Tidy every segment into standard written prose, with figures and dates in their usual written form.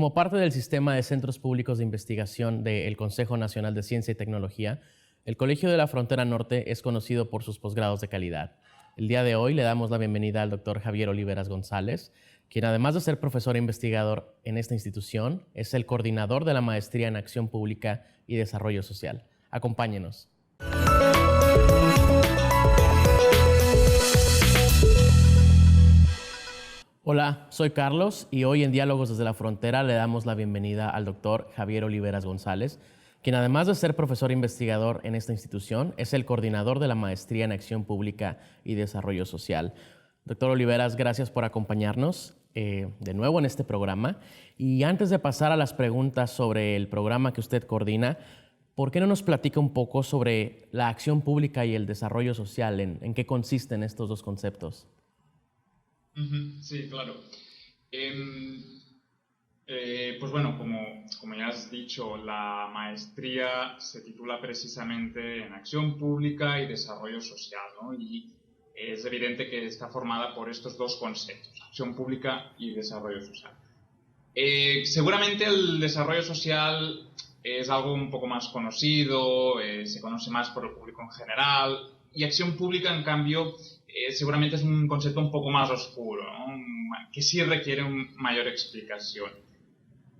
Como parte del sistema de centros públicos de investigación del Consejo Nacional de Ciencia y Tecnología, el Colegio de la Frontera Norte es conocido por sus posgrados de calidad. El día de hoy le damos la bienvenida al doctor Javier Oliveras González, quien además de ser profesor e investigador en esta institución, es el coordinador de la Maestría en Acción Pública y Desarrollo Social. Acompáñenos. Hola, soy Carlos y hoy en Diálogos desde la Frontera le damos la bienvenida al doctor Javier Oliveras González, quien además de ser profesor e investigador en esta institución, es el coordinador de la Maestría en Acción Pública y Desarrollo Social. Doctor Oliveras, gracias por acompañarnos de nuevo en este programa. Y antes de pasar a las preguntas sobre el programa que usted coordina, ¿por qué no nos platica un poco sobre la acción pública y el desarrollo social? ¿En qué consisten estos dos conceptos? Sí, claro. Pues bueno, como ya has dicho, la maestría se titula precisamente en Acción Pública y Desarrollo Social, ¿no? Y es evidente que está formada por estos dos conceptos, acción pública y desarrollo social. Seguramente el desarrollo social es algo un poco más conocido, se conoce más por el público en general, y acción pública, en cambio, seguramente es un concepto un poco más oscuro, ¿no? Que sí requiere una mayor explicación.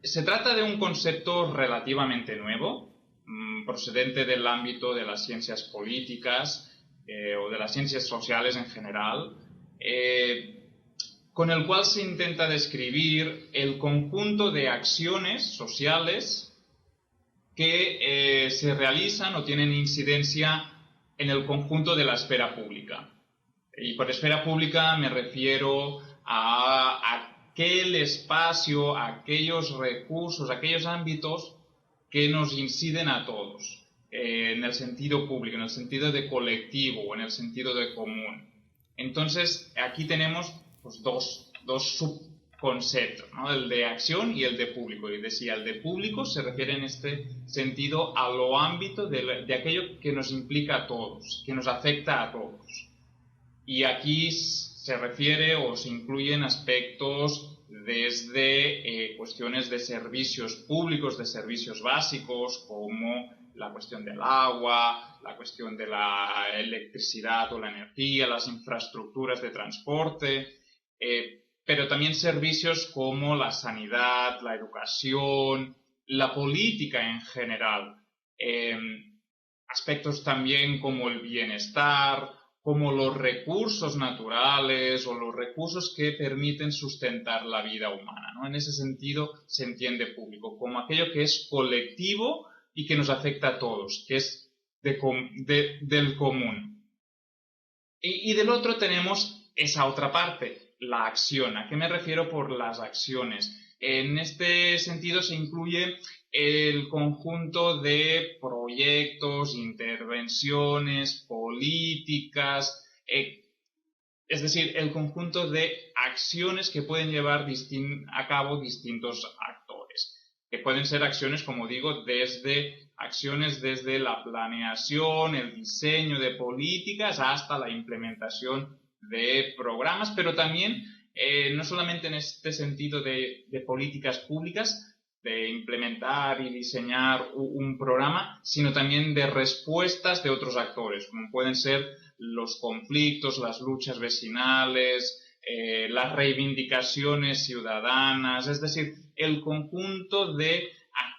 Se trata de un concepto relativamente nuevo, procedente del ámbito de las ciencias políticas o de las ciencias sociales en general, con el cual se intenta describir el conjunto de acciones sociales que se realizan o tienen incidencia en el conjunto de la esfera pública. Y por esfera pública me refiero a aquel espacio, a aquellos recursos, a aquellos ámbitos que nos inciden a todos, en el sentido público, en el sentido de colectivo o en el sentido de común. Entonces, aquí tenemos pues, dos subconceptos, ¿no? El de acción y el de público. Y decía, el de público se refiere en este sentido a lo ámbito de aquello que nos implica a todos, que nos afecta a todos. Y aquí se refiere o se incluyen aspectos desde cuestiones de servicios públicos, de servicios básicos, como la cuestión del agua, la cuestión de la electricidad o la energía, las infraestructuras de transporte, pero también servicios como la sanidad, la educación, la política en general, aspectos también como el bienestar, como los recursos naturales o los recursos que permiten sustentar la vida humana, ¿no? En ese sentido se entiende público como aquello que es colectivo y que nos afecta a todos, que es del común. Y del otro tenemos esa otra parte, la acción. ¿A qué me refiero por las acciones? En este sentido se incluye el conjunto de proyectos, intervenciones, políticas, es decir, el conjunto de acciones que pueden llevar a cabo distintos actores, que pueden ser acciones, como digo, acciones desde la planeación, el diseño de políticas hasta la implementación de programas, pero también no solamente en este sentido de políticas públicas, de implementar y diseñar un programa, sino también de respuestas de otros actores, como pueden ser los conflictos, las luchas vecinales, las reivindicaciones ciudadanas, es decir, el conjunto de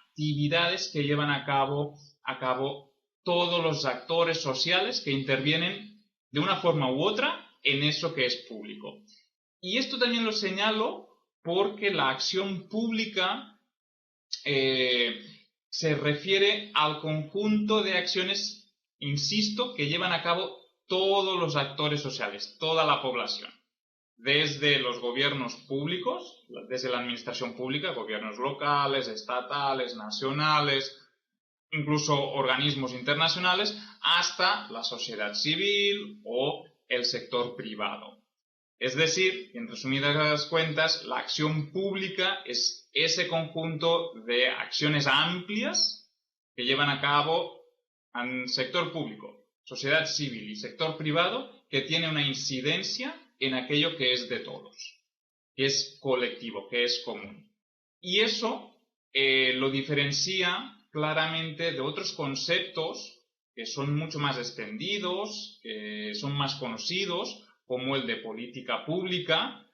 actividades que llevan a cabo todos los actores sociales que intervienen de una forma u otra en eso que es público. Y esto también lo señalo porque la acción pública se refiere al conjunto de acciones, insisto, que llevan a cabo todos los actores sociales, toda la población, desde los gobiernos públicos, desde la administración pública, gobiernos locales, estatales, nacionales, incluso organismos internacionales, hasta la sociedad civil o el sector privado. Es decir, en resumidas cuentas, la acción pública es ese conjunto de acciones amplias que llevan a cabo en sector público, sociedad civil y sector privado, que tiene una incidencia en aquello que es de todos, que es colectivo, que es común. Y eso lo diferencia claramente de otros conceptos que son mucho más extendidos, que son más conocidos, como el de política pública,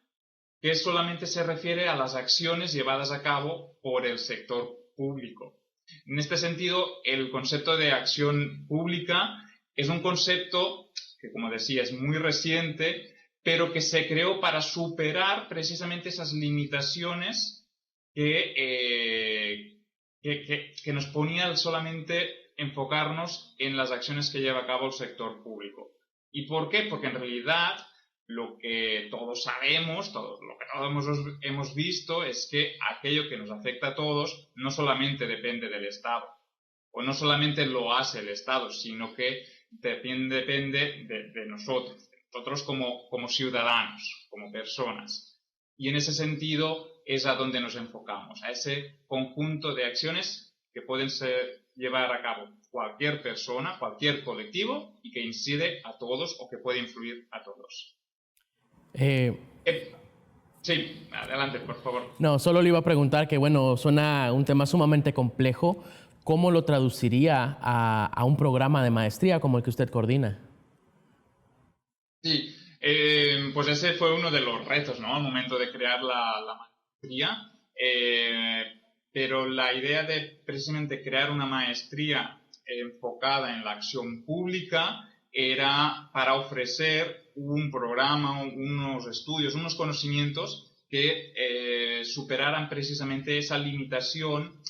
que solamente se refiere a las acciones llevadas a cabo por el sector público. En este sentido, el concepto de acción pública es un concepto que, como decía, es muy reciente, pero que se creó para superar precisamente esas limitaciones que nos ponía solamente enfocarnos en las acciones que lleva a cabo el sector público. ¿Y por qué? Porque en realidad lo que todos sabemos, lo que todos hemos visto es que aquello que nos afecta a todos no solamente depende del Estado, o no solamente lo hace el Estado, sino que depende de nosotros como ciudadanos, como personas. Y en ese sentido es a donde nos enfocamos, a ese conjunto de acciones que pueden llevar a cabo cualquier persona, cualquier colectivo, y que incide a todos o que puede influir a todos. Sí, adelante, por favor. No, solo le iba a preguntar que, bueno, suena un tema sumamente complejo. ¿Cómo lo traduciría a un programa de maestría como el que usted coordina? Sí, pues ese fue uno de los retos, ¿no? Al momento de crear la maestría. Pero la idea de precisamente crear una maestría enfocada en la acción pública era para ofrecer un programa, unos estudios, unos conocimientos que superaran precisamente esa limitación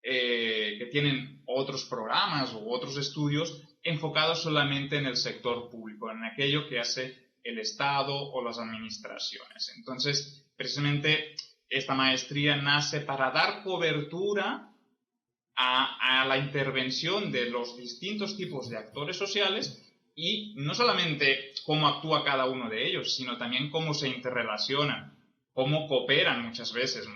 que tienen otros programas u otros estudios enfocados solamente en el sector público, en aquello que hace el Estado o las administraciones. Entonces, precisamente esta maestría nace para dar cobertura a la intervención de los distintos tipos de actores sociales y no solamente cómo actúa cada uno de ellos, sino también cómo se interrelacionan, cómo cooperan muchas veces.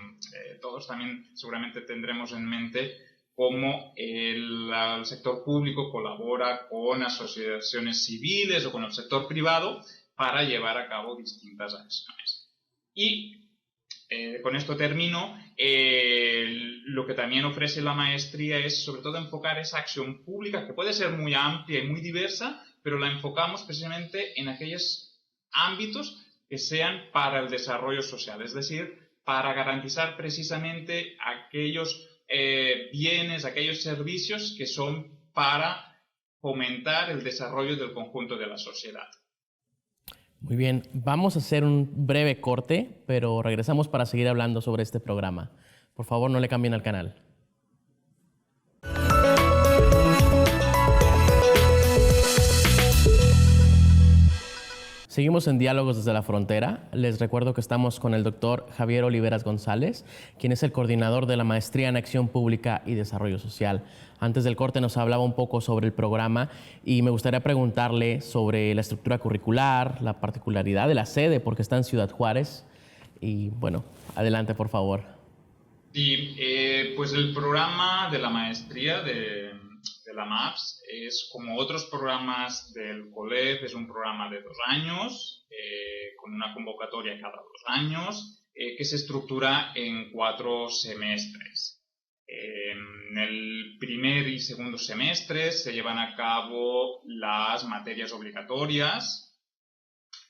Todos también seguramente tendremos en mente cómo el sector público colabora con asociaciones civiles o con el sector privado para llevar a cabo distintas acciones. Y con esto termino. Lo que también ofrece la maestría es sobre todo enfocar esa acción pública que puede ser muy amplia y muy diversa, pero la enfocamos precisamente en aquellos ámbitos que sean para el desarrollo social, es decir, para garantizar precisamente aquellos bienes, aquellos servicios que son para fomentar el desarrollo del conjunto de la sociedad. Muy bien, vamos a hacer un breve corte, pero regresamos para seguir hablando sobre este programa. Por favor, no le cambien al canal. Seguimos en Diálogos desde la Frontera. Les recuerdo que estamos con el doctor Javier Oliveras González, quien es el coordinador de la Maestría en Acción Pública y Desarrollo Social. Antes del corte nos hablaba un poco sobre el programa y me gustaría preguntarle sobre la estructura curricular, la particularidad de la sede, porque está en Ciudad Juárez. Y bueno, adelante, por favor. Sí, pues el programa de la maestría de la MAPS es como otros programas del COLEF, es un programa de 2 años, con una convocatoria cada 2 años, que se estructura en 4 semestres. En el primer y segundo semestre se llevan a cabo las materias obligatorias.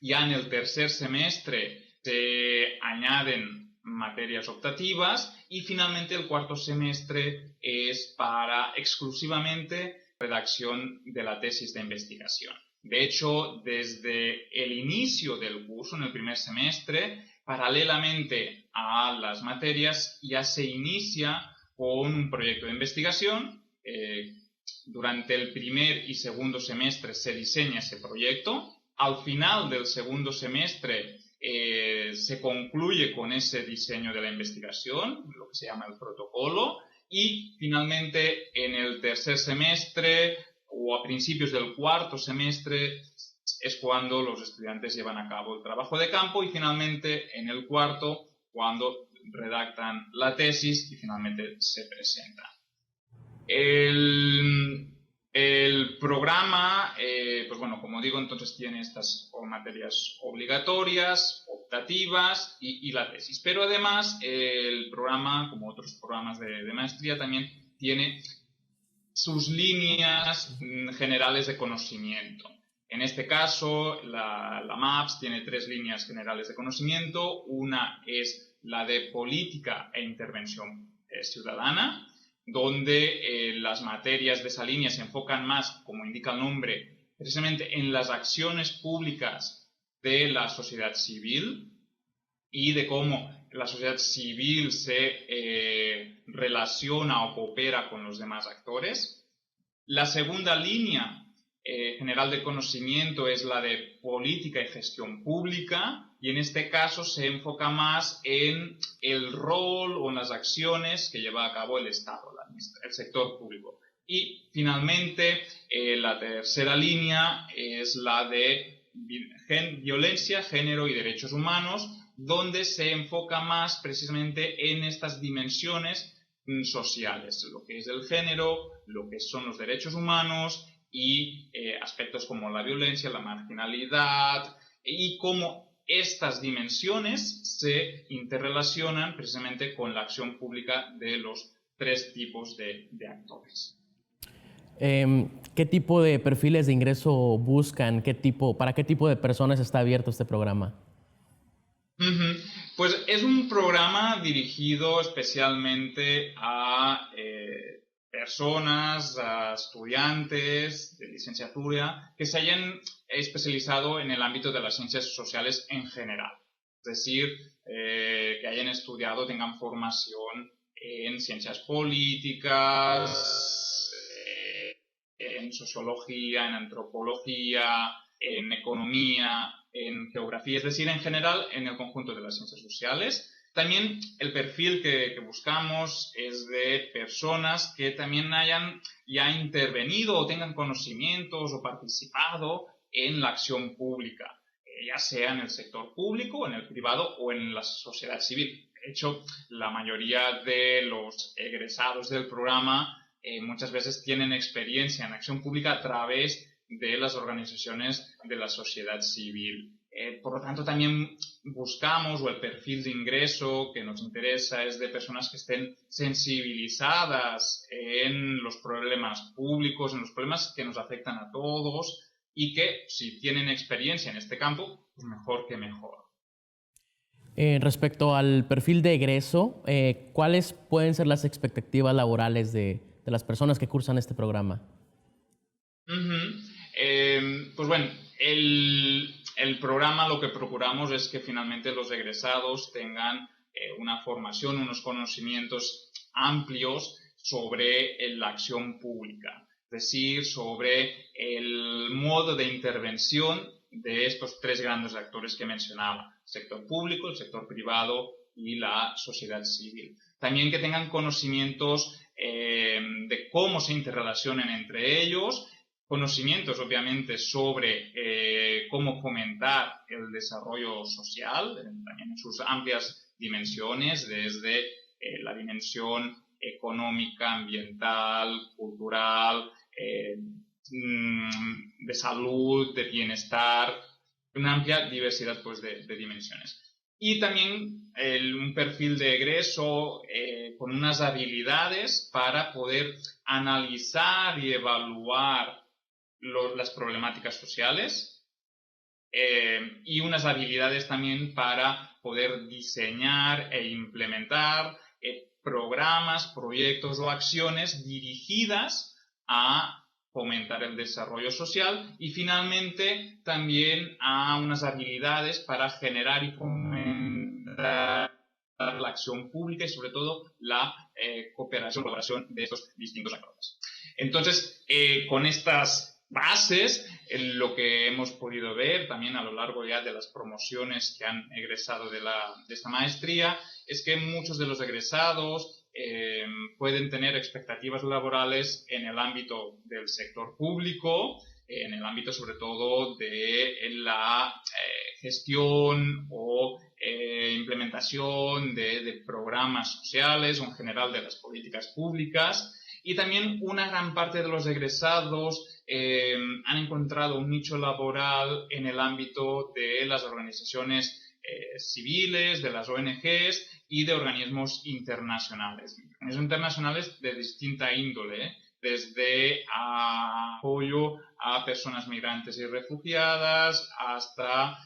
Ya en el tercer semestre se añaden materias optativas y finalmente el cuarto semestre es para exclusivamente redacción de la tesis de investigación. De hecho, desde el inicio del curso, en el primer semestre, paralelamente a las materias, ya se inicia con un proyecto de investigación. Durante el primer y segundo semestre se diseña ese proyecto. Al final del segundo semestre se concluye con ese diseño de la investigación, lo que se llama el protocolo, y finalmente en el tercer semestre o a principios del cuarto semestre es cuando los estudiantes llevan a cabo el trabajo de campo y finalmente en el cuarto cuando redactan la tesis y finalmente se presenta. El programa, pues bueno, como digo, entonces tiene estas materias obligatorias, optativas y la tesis. Pero además el programa, como otros programas de maestría, también tiene sus líneas generales de conocimiento. En este caso, la MAPS tiene 3 líneas generales de conocimiento. Una es la de política e intervención ciudadana, donde las materias de esa línea se enfocan más, como indica el nombre, precisamente en las acciones públicas de la sociedad civil y de cómo la sociedad civil se relaciona o coopera con los demás actores. La segunda línea general de conocimiento es la de política y gestión pública, y en este caso se enfoca más en el rol o en las acciones que lleva a cabo el Estado, el sector público. Y finalmente la tercera línea es la de violencia, género y derechos humanos, donde se enfoca más precisamente en estas dimensiones sociales, lo que es el género, lo que son los derechos humanos y aspectos como la violencia, la marginalidad, y cómo estas dimensiones se interrelacionan precisamente con la acción pública de los 3 tipos de actores. ¿Qué tipo de perfiles de ingreso buscan? ¿Para qué tipo de personas está abierto este programa? Pues es un programa dirigido especialmente a personas, a estudiantes de licenciatura que se hayan especializado en el ámbito de las ciencias sociales en general. Es decir, que hayan estudiado, tengan formación en ciencias políticas, en sociología, en antropología, en economía, en geografía, es decir, en general en el conjunto de las ciencias sociales. También el perfil que buscamos es de personas que también hayan ya intervenido o tengan conocimientos o participado en la acción pública, ya sea en el sector público, en el privado o en la sociedad civil. De hecho, la mayoría de los egresados del programa muchas veces tienen experiencia en acción pública a través de las organizaciones de la sociedad civil. Por lo tanto, también buscamos, o el perfil de ingreso que nos interesa es de personas que estén sensibilizadas en los problemas públicos, en los problemas que nos afectan a todos y que si tienen experiencia en este campo, pues mejor que mejor. Respecto al perfil de egreso, ¿cuáles pueden ser las expectativas laborales de las personas que cursan este programa? Pues bueno, el programa lo que procuramos es que finalmente los egresados tengan una formación, unos conocimientos amplios sobre la acción pública, es decir, sobre el modo de intervención de estos 3 grandes actores que mencionaba, el sector público, el sector privado y la sociedad civil. También que tengan conocimientos de cómo se interrelacionan entre ellos, conocimientos obviamente sobre cómo fomentar el desarrollo social, también en sus amplias dimensiones, desde la dimensión económica, ambiental, cultural, de salud, de bienestar, una amplia diversidad pues, de dimensiones. Y también un perfil de egreso con unas habilidades para poder analizar y evaluar las problemáticas sociales y unas habilidades también para poder diseñar e implementar programas, proyectos o acciones dirigidas a fomentar el desarrollo social y finalmente también a unas habilidades para generar y fomentar la acción pública y sobre todo la cooperación, colaboración de estos distintos actores. Entonces, con estas bases, lo que hemos podido ver también a lo largo ya de las promociones que han egresado de esta maestría, es que muchos de los egresados pueden tener expectativas laborales en el ámbito del sector público, en el ámbito sobre todo de la gestión o implementación de programas sociales o en general de las políticas públicas. Y también una gran parte de los egresados han encontrado un nicho laboral en el ámbito de las organizaciones civiles, de las ONGs y de organismos internacionales. Organismos internacionales de distinta índole, desde apoyo a personas migrantes y refugiadas hasta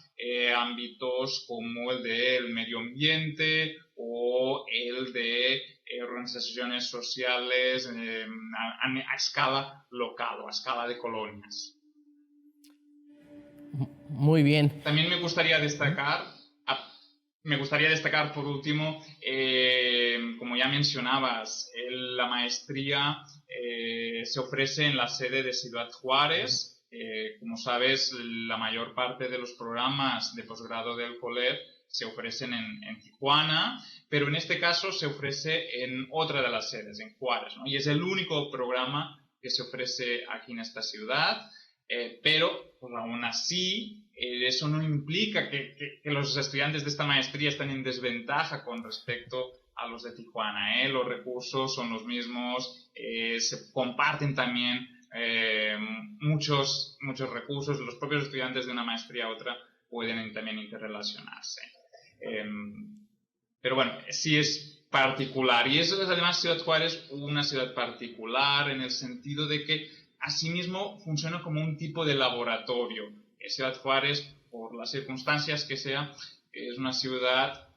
ámbitos como el del medio ambiente o el de organizaciones sociales a escala local o a escala de colonias. Muy bien. También me gustaría destacar por último, como ya mencionabas, la maestría se ofrece en la sede de Ciudad Juárez. Como sabes, la mayor parte de los programas de posgrado del COLEP se ofrecen en Tijuana, pero en este caso se ofrece en otra de las sedes, en Juárez, ¿no? Y es el único programa que se ofrece aquí en esta ciudad, pero pues, aún así eso no implica que los estudiantes de esta maestría estén en desventaja con respecto a los de Tijuana, ¿eh? Los recursos son los mismos, se comparten también muchos recursos, los propios estudiantes de una maestría a otra pueden también interrelacionarse. Pero bueno, sí es particular, y eso es además Ciudad Juárez una ciudad particular en el sentido de que asimismo funciona como un tipo de laboratorio. Ciudad Juárez, por las circunstancias que sea, es una ciudad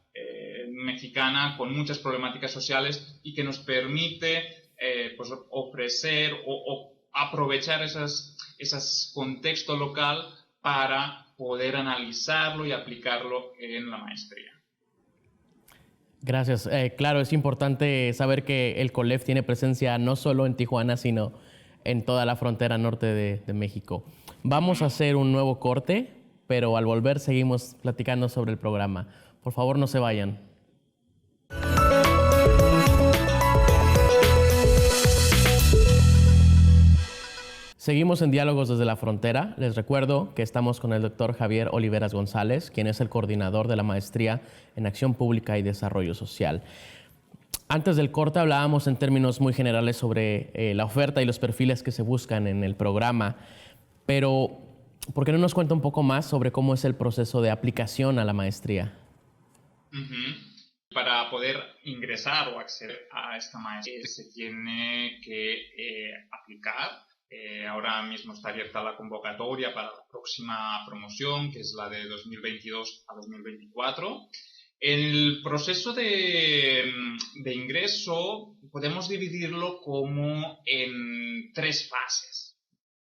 mexicana con muchas problemáticas sociales y que nos permite pues ofrecer o aprovechar esas contexto local para poder analizarlo y aplicarlo en la maestría. Gracias. Claro, es importante saber que el COLEF tiene presencia no solo en Tijuana, sino en toda la frontera norte de México. Vamos a hacer un nuevo corte, pero al volver seguimos platicando sobre el programa. Por favor, no se vayan. Seguimos en Diálogos desde la Frontera. Les recuerdo que estamos con el doctor Javier Oliveras González, quien es el coordinador de la Maestría en Acción Pública y Desarrollo Social. Antes del corte hablábamos en términos muy generales sobre la oferta y los perfiles que se buscan en el programa, pero ¿por qué no nos cuenta un poco más sobre cómo es el proceso de aplicación a la maestría? Para poder ingresar o acceder a esta maestría se tiene que aplicar. Ahora mismo está abierta la convocatoria para la próxima promoción, que es la de 2022 a 2024. El proceso de ingreso podemos dividirlo como en 3 fases.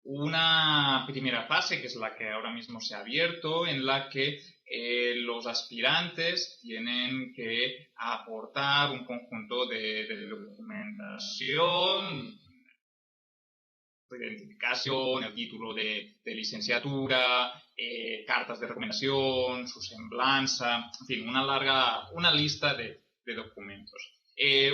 Una primera fase, que es la que ahora mismo se ha abierto, en la que los aspirantes tienen que aportar un conjunto de documentación, identificación, el título de licenciatura, cartas de recomendación, su semblanza, en fin, una lista de documentos.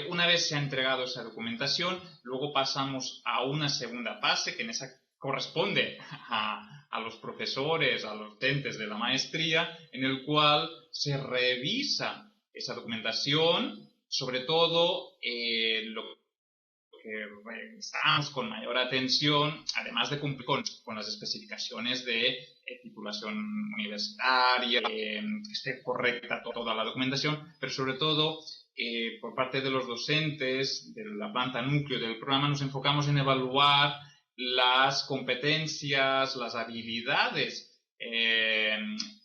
Una vez se ha entregado esa documentación, luego pasamos a una segunda fase, que en esa corresponde a los profesores, a los docentes de la maestría, en el cual se revisa esa documentación, sobre todo lo que revisamos con mayor atención, además de cumplir con las especificaciones de titulación universitaria, que esté correcta toda la documentación, pero sobre todo por parte de los docentes de la planta núcleo del programa nos enfocamos en evaluar las competencias, las habilidades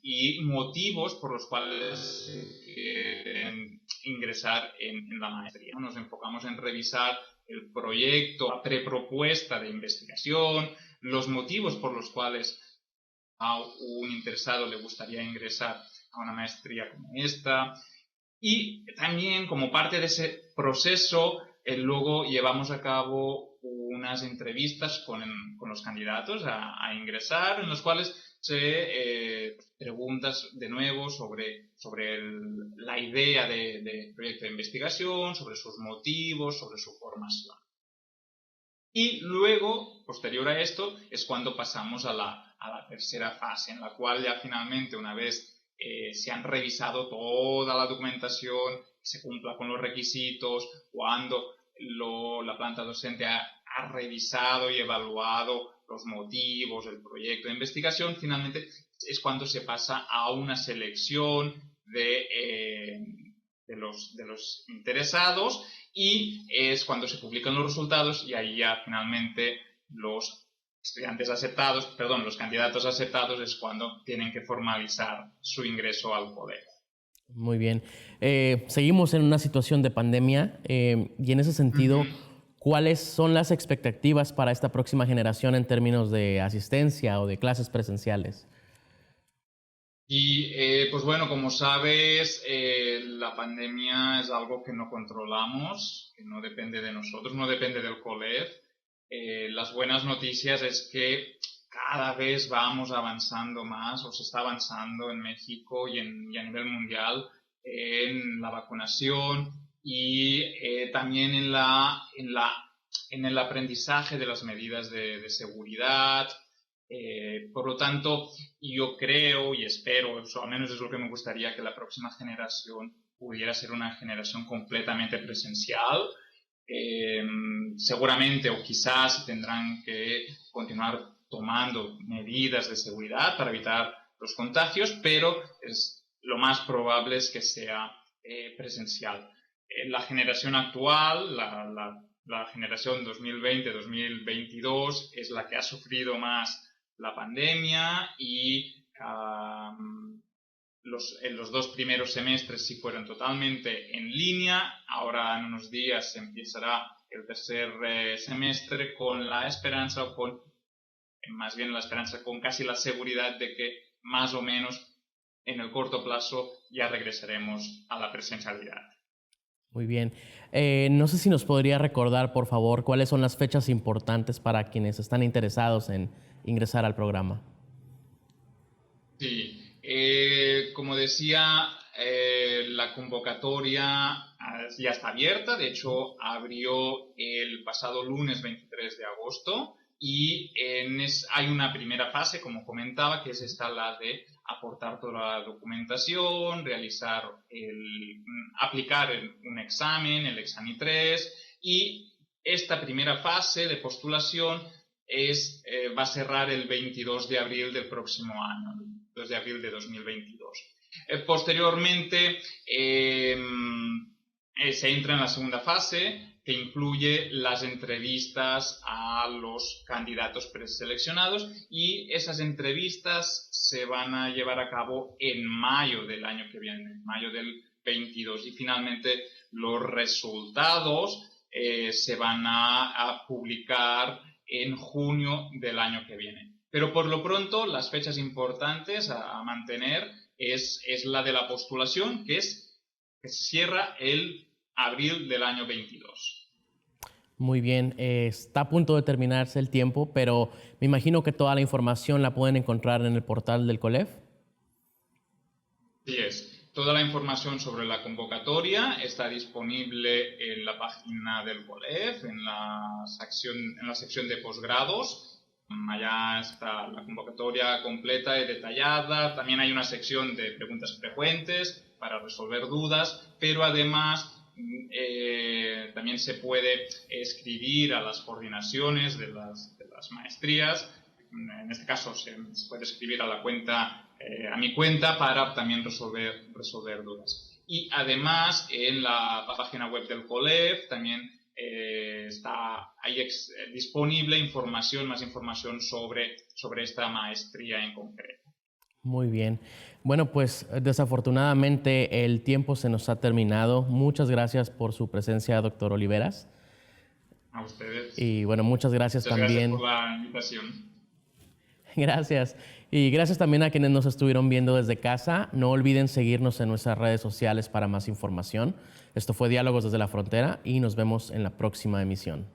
y motivos por los cuales quieren ingresar en la maestría. Nos enfocamos en revisar el proyecto, la prepropuesta de investigación, los motivos por los cuales a un interesado le gustaría ingresar a una maestría como esta. Y también, como parte de ese proceso, luego llevamos a cabo unas entrevistas con los candidatos a ingresar, en los cuales se preguntas de nuevo sobre la idea de proyecto de investigación, sobre sus motivos, sobre su formación. Y luego, posterior a esto, es cuando pasamos a la tercera fase, en la cual ya finalmente, una vez se han revisado toda la documentación, se cumpla con los requisitos, cuando la planta docente ha ha revisado y evaluado los motivos, el proyecto de investigación, finalmente es cuando se pasa a una selección de los interesados y es cuando se publican los resultados y ahí ya finalmente los candidatos aceptados es cuando tienen que formalizar su ingreso al colegio. Muy bien. Seguimos en una situación de pandemia y en ese sentido, ¿cuáles son las expectativas para esta próxima generación en términos de asistencia o de clases presenciales? Y pues bueno, como sabes, la pandemia es algo que no controlamos, que no depende de nosotros, no depende del COLEF. Las buenas noticias es que cada vez vamos avanzando más, o se está avanzando en México y a nivel mundial en la vacunación y también en el aprendizaje de las medidas de seguridad. Por lo tanto, yo creo y espero, o al menos es lo que me gustaría, que la próxima generación pudiera ser una generación completamente presencial. Seguramente o quizás tendrán que continuar tomando medidas de seguridad para evitar los contagios, pero lo más probable es que sea presencial. La generación actual, la generación 2020-2022, es la que ha sufrido más la pandemia y los 2 primeros semestres sí fueron totalmente en línea. Ahora en unos días empezará el tercer semestre con la esperanza, con casi la seguridad de que más o menos en el corto plazo ya regresaremos a la presencialidad. Muy bien. No sé si nos podría recordar, por favor, cuáles son las fechas importantes para quienes están interesados en ingresar al programa. Sí, como decía, la convocatoria ya está abierta. De hecho, abrió el pasado lunes 23 de agosto y hay una primera fase, como comentaba, que es la de aportar toda la documentación, aplicar un examen, el examen 3, y esta primera fase de postulación va a cerrar el 22 de abril del próximo año, 2 de abril de 2022. Posteriormente se entra en la segunda fase, que incluye las entrevistas a los candidatos preseleccionados, y esas entrevistas se van a llevar a cabo en mayo del año que viene, en mayo del 22, y finalmente los resultados se van a publicar en junio del año que viene. Pero por lo pronto las fechas importantes a mantener es la de la postulación, que se cierra el abril del año 22. Muy bien, está a punto de terminarse el tiempo, pero me imagino que toda la información la pueden encontrar en el portal del COLEF. Sí es. Toda la información sobre la convocatoria está disponible en la página del COLEF, en la sección de posgrados. Allá está la convocatoria completa y detallada. También hay una sección de preguntas frecuentes para resolver dudas, pero además también se puede escribir a las coordinaciones de las maestrías. En este caso se puede escribir a mi cuenta para también resolver dudas. Y además en la página web del COLEF también está ahí disponible más información sobre esta maestría en concreto. Muy bien. Bueno, pues desafortunadamente el tiempo se nos ha terminado. Muchas gracias por su presencia, doctor Oliveras. A ustedes. Y bueno, muchas gracias también. Gracias por la invitación. Gracias. Y gracias también a quienes nos estuvieron viendo desde casa. No olviden seguirnos en nuestras redes sociales para más información. Esto fue Diálogos desde la Frontera y nos vemos en la próxima emisión.